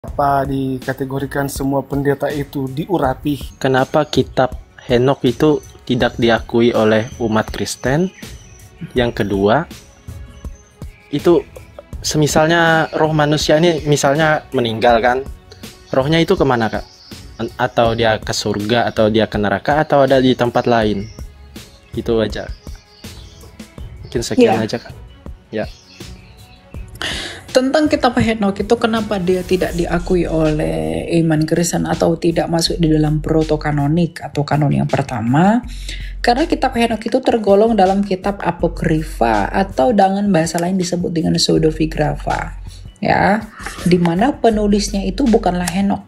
Apa dikategorikan semua pendeta itu diurapi? Kenapa kitab Henokh itu tidak diakui oleh umat Kristen? Yang kedua, itu semisalnya roh manusia ini misalnya meninggal kan, rohnya itu kemana Kak? Atau dia ke surga, atau dia ke neraka, atau ada di tempat lain? Itu aja. Mungkin sekian aja Kak. Ya. Tentang kitab Henokh itu kenapa dia tidak diakui oleh iman Kristen atau tidak masuk di dalam protokanonik atau kanon yang pertama? Karena kitab Henokh itu tergolong dalam kitab apokrifa atau dengan bahasa lain disebut dengan pseudepigrapha, ya, dimana penulisnya itu bukanlah Henokh,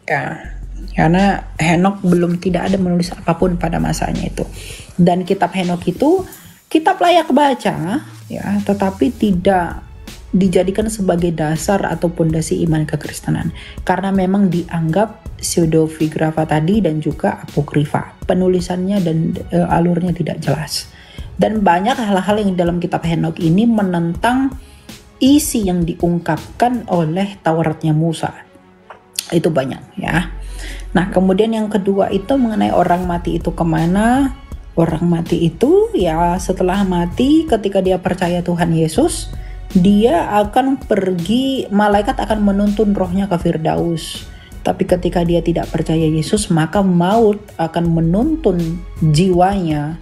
ya, karena Henokh tidak ada menulis apapun pada masanya itu. Dan kitab Henokh itu kitab layak baca, ya, tetapi tidak dijadikan sebagai dasar atau pondasi iman kekristenan karena memang dianggap pseudepigrapha tadi dan juga apokrifa, penulisannya dan alurnya tidak jelas. Dan banyak hal-hal yang dalam kitab Henokh ini menentang isi yang diungkapkan oleh Tauratnya Musa. Itu banyak, ya. Nah, kemudian yang kedua itu mengenai orang mati itu kemana? Orang mati itu ya setelah mati, ketika dia percaya Tuhan Yesus, dia akan pergi, malaikat akan menuntun rohnya ke Firdaus. Tapi ketika dia tidak percaya Yesus, maka maut akan menuntun jiwanya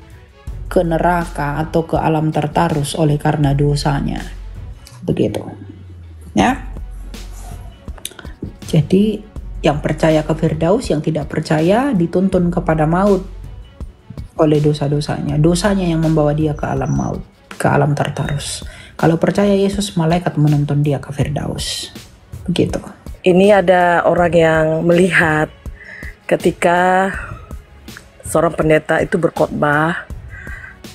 ke neraka atau ke alam tertarus oleh karena dosanya. Begitu, ya. Jadi yang percaya ke Firdaus, yang tidak percaya dituntun kepada maut oleh dosa-dosanya. Dosanya yang membawa dia ke alam maut, ke alam tertarus. Kalau percaya Yesus, malaikat menuntun dia ke Firdaus. Begitu. Ini ada orang yang melihat ketika seorang pendeta itu berkhotbah,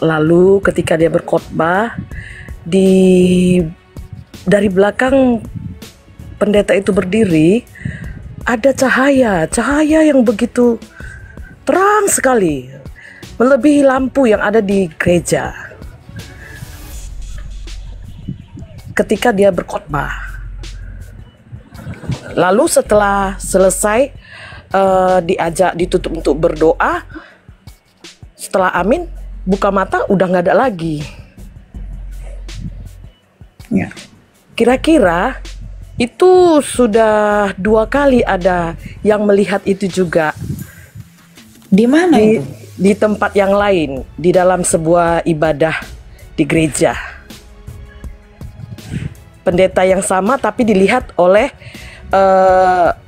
lalu ketika dia berkhotbah dari belakang pendeta itu berdiri ada cahaya yang begitu terang sekali, melebihi lampu yang ada di gereja. Ketika dia berkhotbah, lalu setelah selesai diajak ditutup untuk berdoa, setelah amin buka mata udah nggak ada lagi. Ya. Kira-kira itu sudah 2 kali ada yang melihat itu juga. Di mana itu? Di tempat yang lain, di dalam sebuah ibadah di gereja. Pendeta yang sama tapi dilihat oleh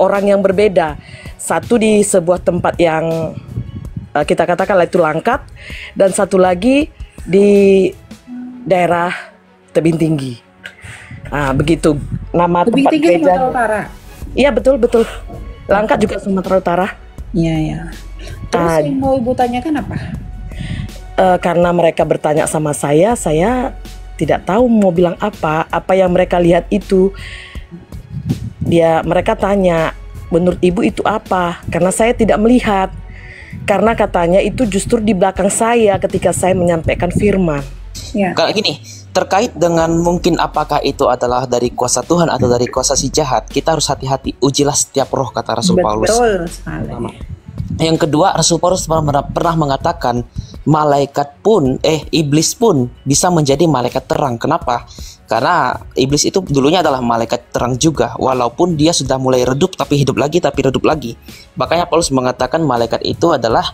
orang yang berbeda. Satu di sebuah tempat yang kita katakanlah itu Langkat, dan satu lagi di daerah Tebing Tinggi. Begitu nama Tebing tempat Tinggi gereja. Sumatera Utara. Iya, betul. Langkat juga Sumatera Utara. Iya, ya. Terus yang mau Ibu tanyakan apa? Karena mereka bertanya sama saya tidak tahu mau bilang apa yang mereka lihat itu. Mereka tanya, menurut Ibu itu apa? Karena saya tidak melihat. Karena katanya itu justru di belakang saya ketika saya menyampaikan firman. Ya. Kalau gini, terkait dengan mungkin apakah itu adalah dari kuasa Tuhan atau dari kuasa si jahat, kita harus hati-hati. Ujilah setiap roh, kata Rasul Paulus. Betul sekali. Yang kedua, Rasul Paulus pernah mengatakan malaikat pun, iblis pun bisa menjadi malaikat terang. Kenapa? Karena iblis itu dulunya adalah malaikat terang juga, walaupun dia sudah mulai redup tapi hidup lagi. Makanya Paulus mengatakan malaikat itu adalah,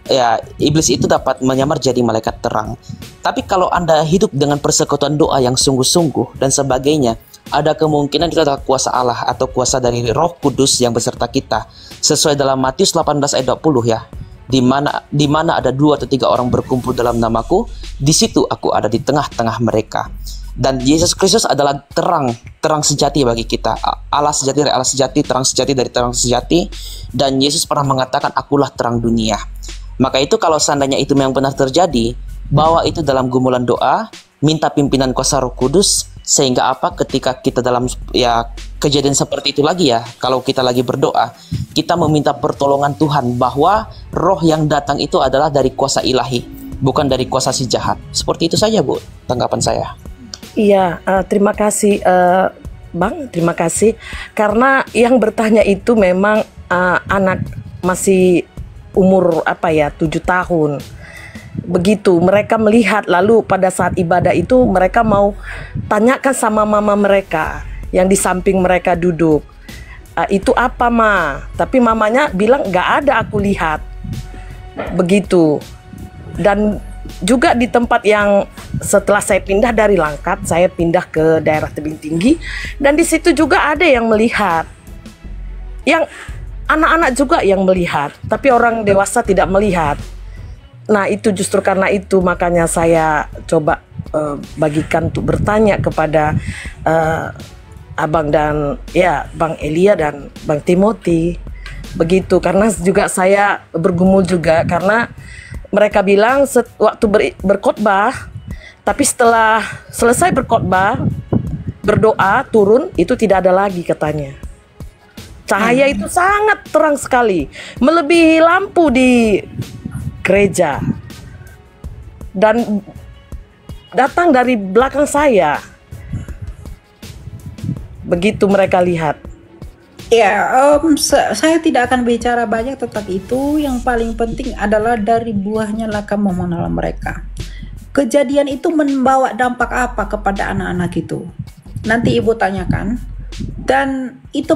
ya, iblis itu dapat menyamar jadi malaikat terang. Tapi kalau Anda hidup dengan persekutuan doa yang sungguh-sungguh dan sebagainya, ada kemungkinan itu adalah kuasa Allah atau kuasa dari Roh Kudus yang beserta kita. Sesuai dalam Matius 18 ayat 20, ya. Di mana ada 2 atau 3 orang berkumpul dalam namaku, di situ aku ada di tengah-tengah mereka. Dan Yesus Kristus adalah terang sejati bagi kita. Allah sejati dari Allah sejati, terang sejati dari terang sejati. Dan Yesus pernah mengatakan, akulah terang dunia. Maka itu kalau seandainya itu memang benar terjadi, bawa itu dalam gumulan doa, minta pimpinan kuasa Roh Kudus, sehingga ketika kita dalam kejadian seperti itu lagi, ya, kalau kita lagi berdoa, kita meminta pertolongan Tuhan bahwa roh yang datang itu adalah dari kuasa ilahi, bukan dari kuasa si jahat. Seperti itu saja, Bu, tanggapan saya. Iya, terima kasih. Bang, terima kasih. Karena yang bertanya itu memang anak masih umur 7 tahun. Begitu mereka melihat, lalu pada saat ibadah itu mereka mau tanyakan sama mama mereka yang di samping mereka duduk. Itu apa, Ma? Tapi mamanya bilang nggak ada, aku lihat. Begitu. Dan juga di tempat yang setelah saya pindah dari Langkat, saya pindah ke daerah tebing tinggi, dan di situ juga ada yang melihat. Yang anak-anak juga yang melihat, tapi orang dewasa tidak melihat. Nah, itu justru karena itu makanya saya coba bagikan untuk bertanya kepada Abang dan Bang Elia dan Bang Timothy. Begitu, karena juga saya bergumul juga karena mereka bilang waktu berkhotbah, tapi setelah selesai berkhotbah, berdoa turun, itu tidak ada lagi katanya. Cahaya itu sangat terang sekali, melebihi lampu di gereja, dan datang dari belakang saya. Begitu mereka lihat. Ya, saya tidak akan bicara banyak tentang itu. Yang paling penting adalah dari buahnya lah kamu mengenal mereka. Kejadian itu membawa dampak apa kepada anak-anak itu? Nanti ibu tanyakan. Dan itu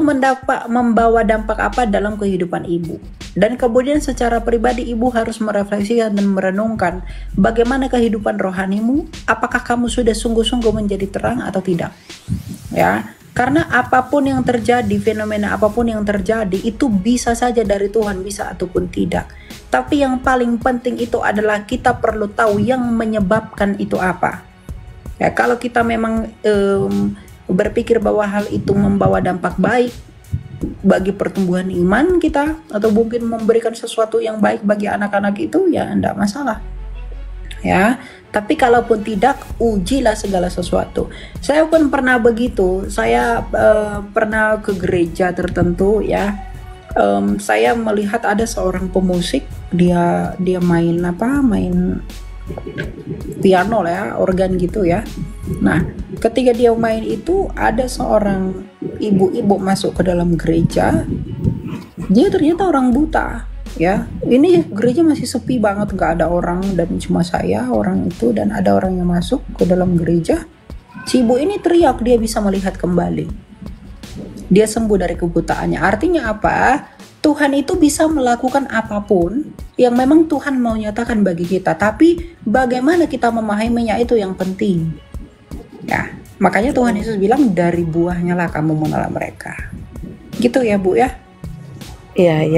membawa dampak apa dalam kehidupan ibu. Dan kemudian secara pribadi ibu harus merefleksikan dan merenungkan bagaimana kehidupan rohanimu. Apakah kamu sudah sungguh-sungguh menjadi terang atau tidak? Ya. Karena apapun yang terjadi, fenomena apapun yang terjadi, itu bisa saja dari Tuhan, bisa ataupun tidak. Tapi yang paling penting itu adalah kita perlu tahu yang menyebabkan itu apa. Ya, kalau kita memang berpikir bahwa hal itu membawa dampak baik bagi pertumbuhan iman kita, atau mungkin memberikan sesuatu yang baik bagi anak-anak itu, ya enggak masalah. Ya, tapi kalaupun tidak, ujilah segala sesuatu. Saya pun pernah begitu. Saya pernah ke gereja tertentu, ya. Saya melihat ada seorang pemusik, dia main piano lah, ya, organ gitu ya. Nah, ketika dia main itu, ada seorang ibu-ibu masuk ke dalam gereja. Dia ternyata orang buta. Ya, ini gereja masih sepi banget, nggak ada orang, dan cuma saya, orang itu, dan ada orang yang masuk ke dalam gereja. Si ibu ini teriak, dia bisa melihat kembali. Dia sembuh dari kebutaannya. Artinya apa? Tuhan itu bisa melakukan apapun yang memang Tuhan mau nyatakan bagi kita. Tapi bagaimana kita memahaminya itu yang penting. Ya, makanya Tuhan Yesus bilang dari buahnya lah kamu mengenal mereka. Gitu ya, Bu ya. Iya.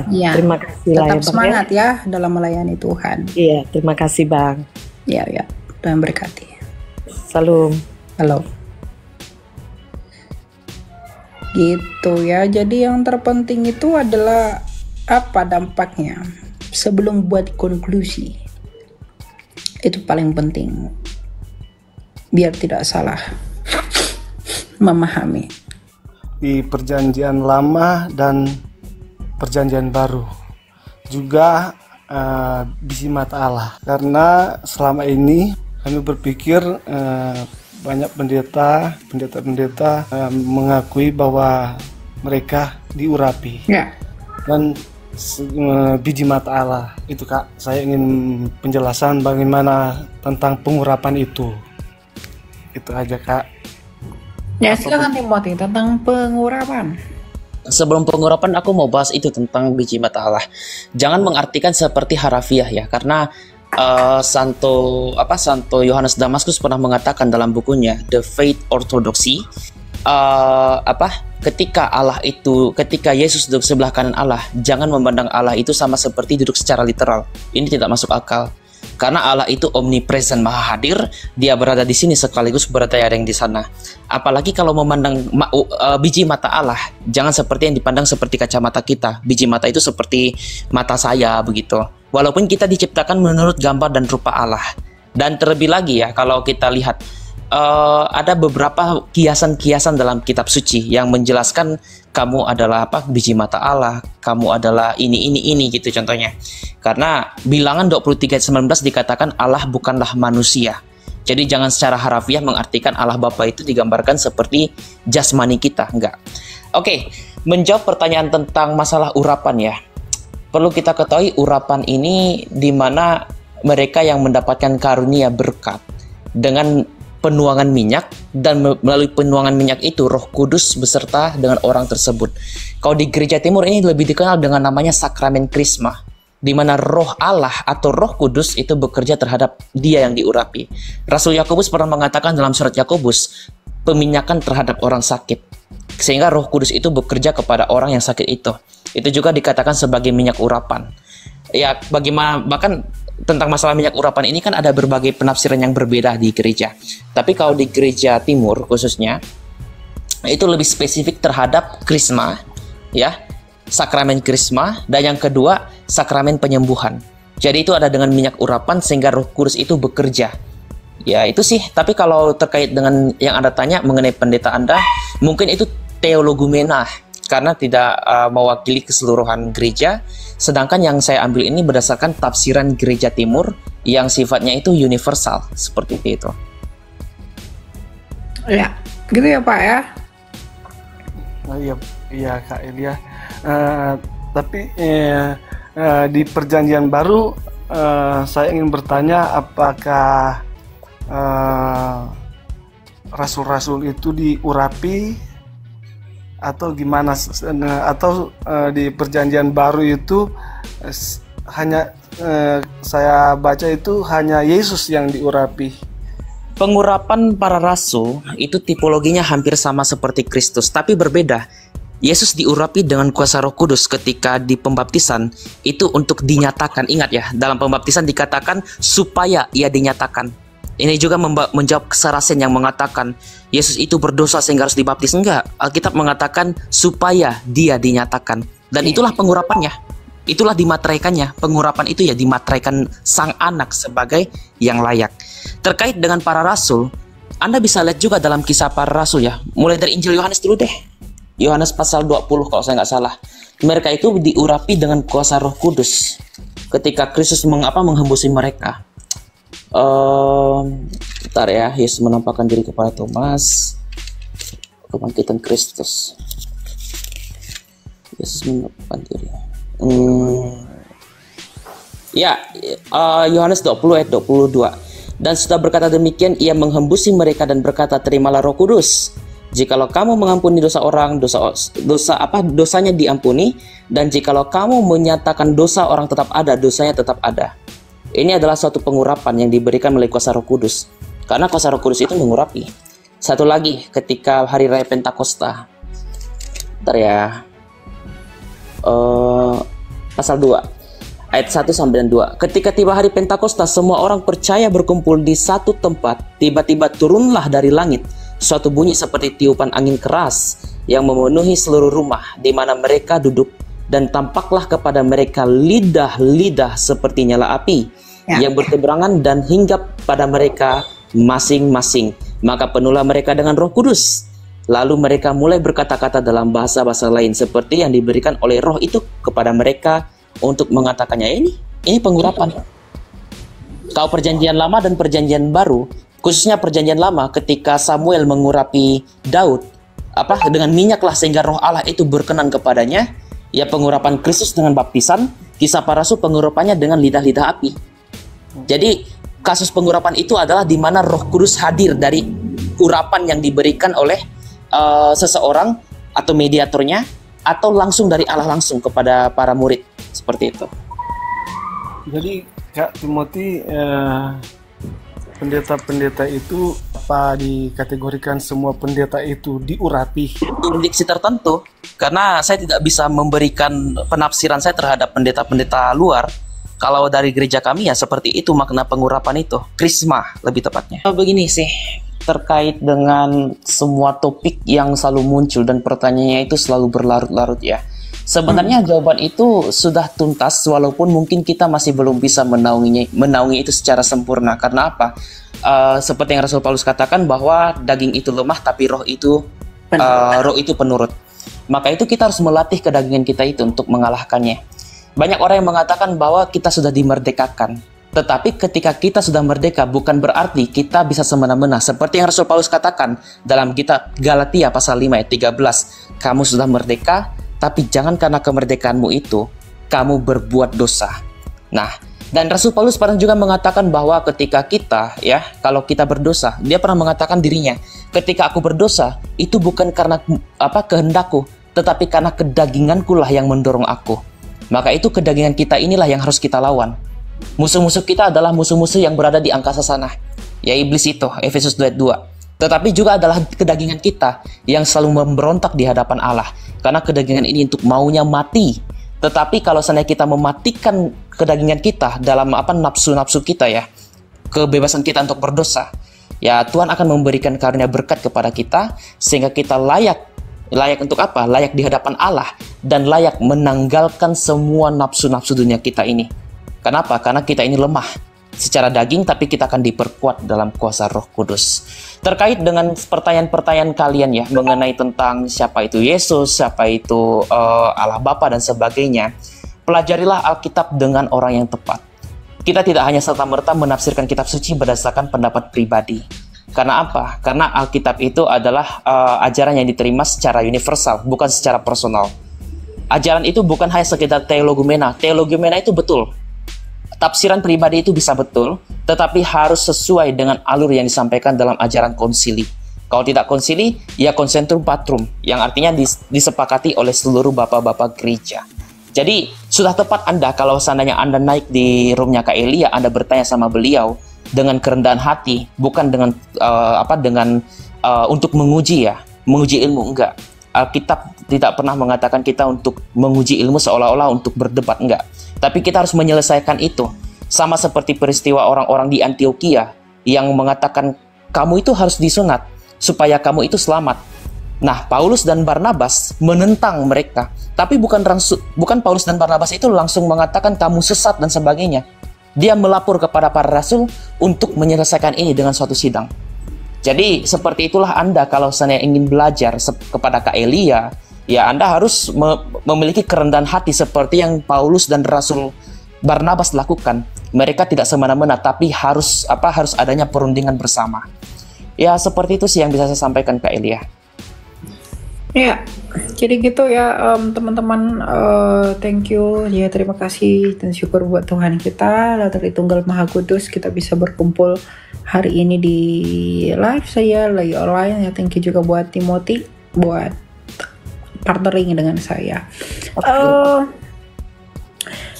Ya, Terima kasih lah tetap ya, Bang, semangat ya dalam melayani Tuhan. Iya, terima kasih Bang. Ya, Tuhan berkati. Salam. Halo. Gitu ya. Jadi yang terpenting itu adalah apa dampaknya sebelum buat konklusi. Itu paling penting. Biar tidak salah memahami. Di perjanjian lama dan perjanjian baru juga biji mata Allah, karena selama ini kami berpikir banyak pendeta mengakui bahwa mereka diurapi dan biji mata Allah itu, Kak. Saya ingin penjelasan bagaimana tentang pengurapan itu aja, Kak. Ya, silakan Timothy tentang pengurapan. Sebelum pengurapan aku mau bahas itu tentang biji mata Allah. Jangan mengartikan seperti harafiah ya, karena Santo Yohanes Damaskus pernah mengatakan dalam bukunya The Faith Orthodoxy, ketika Yesus duduk sebelah kanan Allah, jangan memandang Allah itu sama seperti duduk secara literal. Ini tidak masuk akal. Karena Allah itu omnipresent, maha hadir, dia berada di sini sekaligus berada yang di sana. Apalagi kalau memandang biji mata Allah, jangan seperti yang dipandang seperti kacamata kita. Biji mata itu seperti mata saya begitu. Walaupun kita diciptakan menurut gambar dan rupa Allah. Dan terlebih lagi ya, kalau kita lihat ada beberapa kiasan-kiasan dalam kitab suci yang menjelaskan kamu adalah biji mata Allah, kamu adalah ini gitu contohnya. Karena Bilangan 23:19 dikatakan Allah bukanlah manusia. Jadi jangan secara harafiah mengartikan Allah Bapa itu digambarkan seperti jasmani kita, enggak. Oke, menjawab pertanyaan tentang masalah urapan ya. Perlu kita ketahui urapan ini di mana mereka yang mendapatkan karunia berkat dengan penuangan minyak, dan melalui penuangan minyak itu Roh Kudus beserta dengan orang tersebut. Kalau di Gereja Timur ini lebih dikenal dengan namanya sakramen krisma, di mana Roh Allah atau Roh Kudus itu bekerja terhadap dia yang diurapi. Rasul Yakobus pernah mengatakan dalam surat Yakobus, peminyakan terhadap orang sakit, sehingga Roh Kudus itu bekerja kepada orang yang sakit itu. Itu juga dikatakan sebagai minyak urapan. Ya, bagaimana bahkan tentang masalah minyak urapan ini kan ada berbagai penafsiran yang berbeda di gereja. Tapi kalau di Gereja Timur khususnya, itu lebih spesifik terhadap krisma, ya, sakramen krisma, dan yang kedua sakramen penyembuhan. Jadi itu ada dengan minyak urapan sehingga Roh Kudus itu bekerja. Ya itu sih. Tapi kalau terkait dengan yang Anda tanya mengenai pendeta Anda, mungkin itu teologumena, karena tidak mewakili keseluruhan gereja. Sedangkan yang saya ambil ini berdasarkan tafsiran Gereja Timur yang sifatnya itu universal, seperti itu. Ya, gitu ya Pak ya. Iya Kak Elia. Tapi di Perjanjian Baru saya ingin bertanya, apakah rasul-rasul itu diurapi atau gimana, atau di Perjanjian Baru itu hanya saya baca itu hanya Yesus yang diurapi. Pengurapan para rasul itu tipologinya hampir sama seperti Kristus, tapi berbeda. Yesus diurapi dengan kuasa Roh Kudus ketika di pembaptisan itu untuk dinyatakan. Ingat ya, dalam pembaptisan dikatakan supaya ia dinyatakan. Ini juga menjawab Kesarasen yang mengatakan Yesus itu berdosa sehingga harus dibaptis. Enggak, Alkitab mengatakan supaya dia dinyatakan. Dan itulah pengurapannya, itulah dimateraikannya. Pengurapan itu ya dimateraikan sang anak sebagai yang layak. Terkait dengan para rasul, Anda bisa lihat juga dalam Kisah Para Rasul ya. Mulai dari Injil Yohanes dulu deh. Yohanes pasal 20 kalau saya nggak salah. Mereka itu diurapi dengan kuasa Roh Kudus ketika Kristus menghembusi mereka. Bentar ya, Yesus menampakkan diri kepada Thomas. Kebangkitan Kristus. Yesus menampakkan diri. Yohanes 20 ayat 22. Dan sudah berkata demikian, ia menghembusi mereka dan berkata, terimalah Roh Kudus. Jikalau kamu mengampuni dosa orang, dosanya diampuni, dan jikalau kamu menyatakan dosa orang tetap ada, dosanya tetap ada. Ini adalah suatu pengurapan yang diberikan melalui kuasa Roh Kudus. Karena kuasa Roh Kudus itu mengurapi. Satu lagi ketika hari raya Pentakosta. Bentar ya. Pasal 2 ayat 1 sampai 2. Ketika tiba hari Pentakosta, semua orang percaya berkumpul di satu tempat. Tiba-tiba turunlah dari langit suatu bunyi seperti tiupan angin keras yang memenuhi seluruh rumah di mana mereka duduk, dan tampaklah kepada mereka lidah-lidah seperti nyala api yang berteberangan dan hinggap pada mereka masing-masing. Maka penuhlah mereka dengan Roh Kudus. Lalu mereka mulai berkata-kata dalam bahasa-bahasa lain seperti yang diberikan oleh Roh itu kepada mereka untuk mengatakannya. Ini pengurapan. Kalau Perjanjian Lama dan Perjanjian Baru, khususnya Perjanjian Lama, ketika Samuel mengurapi Daud dengan minyak lah sehingga Roh Allah itu berkenan kepadanya. Ya, pengurapan Kristus dengan baptisan. Kisah Para Rasul pengurapannya dengan lidah-lidah api. Jadi kasus pengurapan itu adalah di mana Roh Kudus hadir dari urapan yang diberikan oleh seseorang atau mediatornya, atau langsung dari Allah langsung kepada para murid, seperti itu. Jadi Kak Timothy, pendeta-pendeta itu apa dikategorikan semua pendeta itu diurapi? Diksi tertentu, karena saya tidak bisa memberikan penafsiran saya terhadap pendeta-pendeta luar. Kalau dari gereja kami ya seperti itu makna pengurapan itu, krisma lebih tepatnya. Begini sih, terkait dengan semua topik yang selalu muncul dan pertanyaannya itu selalu berlarut-larut ya. Sebenarnya jawaban itu sudah tuntas, walaupun mungkin kita masih belum bisa menaungi itu secara sempurna. Karena apa? Seperti yang Rasul Paulus katakan bahwa daging itu lemah tapi roh itu penurut. Maka itu kita harus melatih kedagingan kita itu untuk mengalahkannya. Banyak orang yang mengatakan bahwa kita sudah dimerdekakan. Tetapi ketika kita sudah merdeka, bukan berarti kita bisa semena-mena. Seperti yang Rasul Paulus katakan dalam kitab Galatia pasal 5 ayat 13. Kamu sudah merdeka, tapi jangan karena kemerdekaanmu itu, kamu berbuat dosa. Nah, dan Rasul Paulus pernah juga mengatakan bahwa ketika kita, ya, kalau kita berdosa, dia pernah mengatakan dirinya, ketika aku berdosa, itu bukan karena kehendakku, tetapi karena kedaginganku lah yang mendorong aku. Maka itu kedagingan kita inilah yang harus kita lawan. Musuh-musuh kita adalah musuh-musuh yang berada di angkasa sana, ya iblis itu, Efesus 2. Tetapi juga adalah kedagingan kita yang selalu memberontak di hadapan Allah, karena kedagingan ini untuk maunya mati. Tetapi kalau seandainya kita mematikan kedagingan kita dalam nafsu-nafsu kita, ya, kebebasan kita untuk berdosa, ya Tuhan akan memberikan karunia berkat kepada kita sehingga kita layak untuk apa? Layak di hadapan Allah dan layak menanggalkan semua nafsu-nafsu dunia kita ini. Kenapa? Karena kita ini lemah secara daging, tapi kita akan diperkuat dalam kuasa Roh Kudus. Terkait dengan pertanyaan-pertanyaan kalian, ya, mengenai tentang siapa itu Yesus, siapa itu Allah Bapa dan sebagainya, pelajarilah Alkitab dengan orang yang tepat. Kita tidak hanya serta-merta menafsirkan kitab suci berdasarkan pendapat pribadi. Karena apa? Karena Alkitab itu adalah ajaran yang diterima secara universal, bukan secara personal. Ajaran itu bukan hanya sekedar teologumena. Teologumena itu betul. Tafsiran pribadi itu bisa betul, tetapi harus sesuai dengan alur yang disampaikan dalam ajaran konsili. Kalau tidak konsili, ya consentrum patrum, yang artinya disepakati oleh seluruh bapak-bapak gereja. Jadi, sudah tepat Anda kalau seandainya Anda naik di roomnya Kak Elia, Anda bertanya sama beliau dengan kerendahan hati, bukan dengan untuk menguji, ya, menguji ilmu, enggak. Alkitab tidak pernah mengatakan kita untuk menguji ilmu seolah-olah untuk berdebat, enggak. Tapi kita harus menyelesaikan itu. Sama seperti peristiwa orang-orang di Antioquia yang mengatakan kamu itu harus disunat supaya kamu itu selamat. Nah, Paulus dan Barnabas menentang mereka. Tapi bukan Paulus dan Barnabas itu langsung mengatakan kamu sesat dan sebagainya. Dia melapor kepada para rasul untuk menyelesaikan ini dengan suatu sidang. Jadi seperti itulah Anda kalau saya ingin belajar kepada Kak Elia, ya Anda harus memiliki kerendahan hati seperti yang Paulus dan Rasul Barnabas lakukan. Mereka tidak semena-mena, tapi harus adanya perundingan bersama. Ya seperti itu sih yang bisa saya sampaikan Kak Elia. Ya, jadi gitu ya teman-teman, thank you, ya terima kasih dan syukur buat Tuhan kita, dari Tunggal Maha Kudus kita bisa berkumpul hari ini di live saya lagi online ya. Thank you juga buat Timothy buat partnering dengan saya.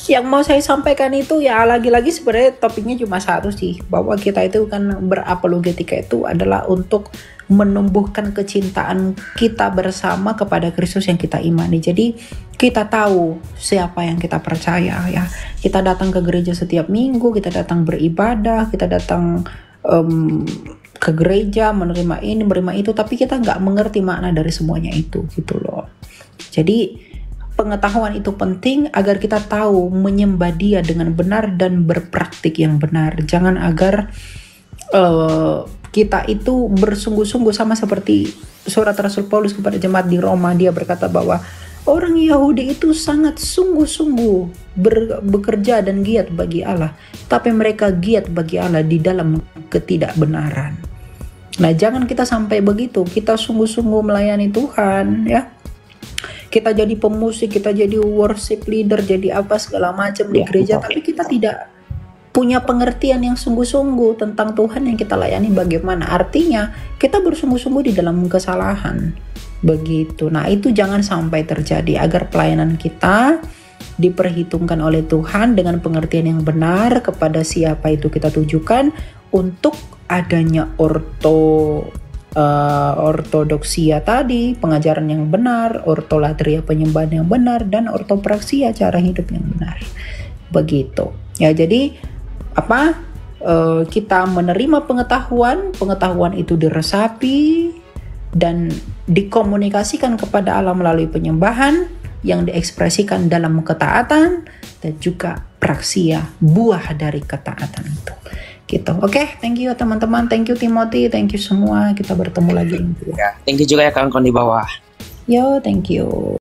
Yang mau saya sampaikan itu ya lagi-lagi sebenarnya topiknya cuma satu sih, bahwa kita itu kan berapologetika itu adalah untuk menumbuhkan kecintaan kita bersama kepada Kristus yang kita imani. Jadi kita tahu siapa yang kita percaya ya. Kita datang ke gereja setiap minggu, kita datang beribadah, kita datang ke gereja menerima ini, menerima itu, tapi kita nggak mengerti makna dari semuanya itu gitu loh. Jadi pengetahuan itu penting agar kita tahu menyembah Dia dengan benar dan berpraktik yang benar. Jangan agar kita itu bersungguh-sungguh, sama seperti surat Rasul Paulus kepada jemaat di Roma. Dia berkata bahwa orang Yahudi itu sangat sungguh-sungguh bekerja dan giat bagi Allah, tapi mereka giat bagi Allah di dalam ketidakbenaran. Nah, jangan kita sampai begitu. Kita sungguh-sungguh melayani Tuhan ya. Kita jadi pemusik, kita jadi worship leader, jadi apa segala macam di gereja, tapi kita tidak punya pengertian yang sungguh-sungguh tentang Tuhan yang kita layani bagaimana. Artinya kita bersungguh-sungguh di dalam kesalahan. Begitu. Nah, itu jangan sampai terjadi, agar pelayanan kita diperhitungkan oleh Tuhan dengan pengertian yang benar kepada siapa itu kita tujukan, untuk adanya ortodoksia tadi, pengajaran yang benar, ortolatria penyembahan yang benar, dan ortopraksia cara hidup yang benar. Begitu. Ya, jadi kita menerima pengetahuan itu diresapi dan dikomunikasikan kepada Allah melalui penyembahan yang diekspresikan dalam ketaatan dan juga praksia, buah dari ketaatan itu. Gitu. Oke, thank you teman-teman, thank you Timothy, thank you semua. Kita bertemu lagi. Ya, thank you juga ya kawan-kawan di bawah. Yo, thank you.